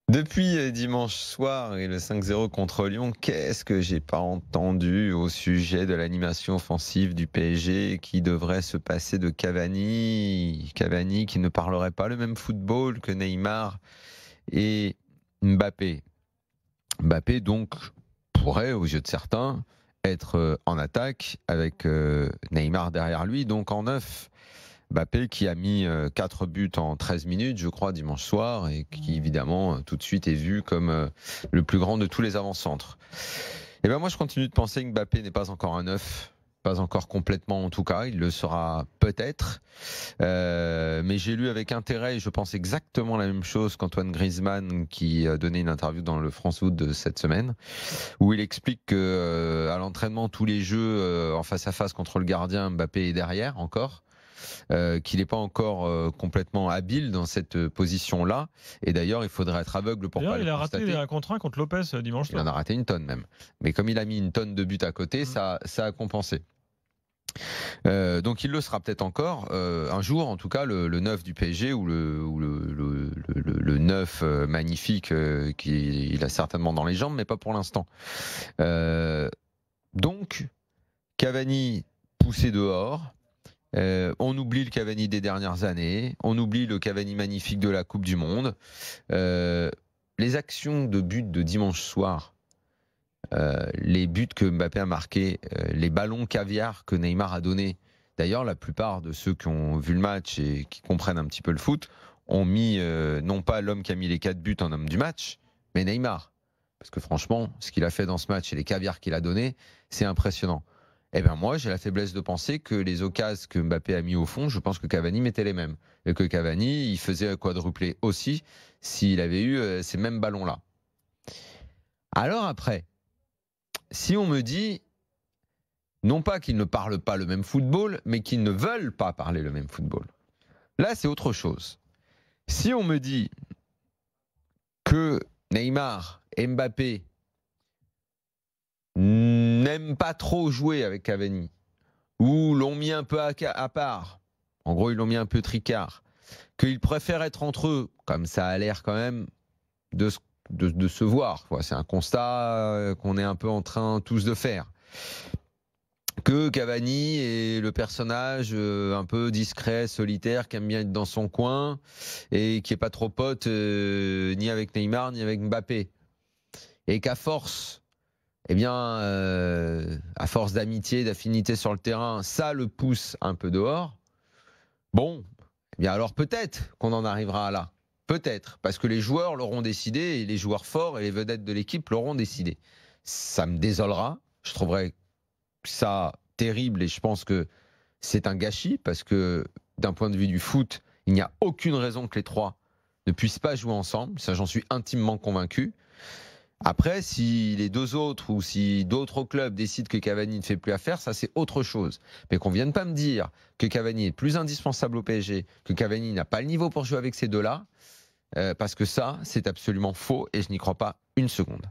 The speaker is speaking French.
Depuis dimanche soir et le 5-0 contre Lyon, qu'est-ce que j'ai pas entendu au sujet de l'animation offensive du PSG qui devrait se passer de Cavani, Cavani qui ne parlerait pas le même football que Neymar et Mbappé. Mbappé donc pourrait, aux yeux de certains, être en attaque avec Neymar derrière lui, donc en neuf. Mbappé qui a mis 4 buts en 13 minutes, je crois, dimanche soir, et qui évidemment tout de suite est vu comme le plus grand de tous les avant-centres. Et ben moi je continue de penser que Mbappé n'est pas encore un neuf, pas encore complètement en tout cas, il le sera peut-être. Mais j'ai lu avec intérêt, et je pense exactement la même chose qu'Antoine Griezmann qui a donné une interview dans le France Foot de cette semaine, où il explique que à l'entraînement, tous les jeux en face à face contre le gardien, Mbappé est derrière encore. Qu'il n'est pas encore complètement habile dans cette position-là. Et d'ailleurs, il faudrait être aveugle pour pas le constater. Il a raté un contre 1 contre Lopez dimanche soir. Il en a raté une tonne même. Mais comme il a mis une tonne de buts à côté, ça a compensé. Donc il le sera peut-être encore un jour, en tout cas le 9 du PSG ou le 9 magnifique qu'il a certainement dans les jambes, mais pas pour l'instant. Donc Cavani poussé dehors. On oublie le Cavani des dernières années, on oublie le Cavani magnifique de la Coupe du Monde. Les actions de but de dimanche soir, les buts que Mbappé a marqués, les ballons caviar que Neymar a donnés. D'ailleurs, la plupart de ceux qui ont vu le match et qui comprennent un petit peu le foot ont mis non pas l'homme qui a mis les 4 buts en homme du match, mais Neymar. Parce que franchement, ce qu'il a fait dans ce match et les caviars qu'il a donnés, c'est impressionnant. Eh bien moi, j'ai la faiblesse de penser que les occasions que Mbappé a mis au fond, je pense que Cavani mettait les mêmes. Et que Cavani, il faisait quadrupler aussi s'il avait eu ces mêmes ballons-là. Alors après, si on me dit, non pas qu'ils ne parlent pas le même football, mais qu'ils ne veulent pas parler le même football. Là, c'est autre chose. Si on me dit que Neymar et Mbappé n'aiment pas trop jouer avec Cavani, ou l'ont mis un peu à part, en gros ils l'ont mis un peu tricard, qu'ils préfèrent être entre eux, comme ça a l'air quand même de se voir, c'est un constat qu'on est un peu en train tous de faire, que Cavani est le personnage un peu discret, solitaire, qui aime bien être dans son coin, et qui n'est pas trop pote ni avec Neymar, ni avec Mbappé, et qu'à force à force d'amitié, d'affinité sur le terrain, ça le pousse un peu dehors. Bon, alors peut-être qu'on en arrivera là. Peut-être, parce que les joueurs l'auront décidé, et les joueurs forts et les vedettes de l'équipe l'auront décidé. Ça me désolera, je trouverais ça terrible, et je pense que c'est un gâchis, parce que d'un point de vue du foot, il n'y a aucune raison que les trois ne puissent pas jouer ensemble, ça j'en suis intimement convaincu. Après, si les deux autres ou si d'autres clubs décident que Cavani ne fait plus affaire, ça c'est autre chose. Mais qu'on ne vienne pas me dire que Cavani est plus indispensable au PSG, que Cavani n'a pas le niveau pour jouer avec ces deux-là, parce que ça, c'est absolument faux et je n'y crois pas une seconde.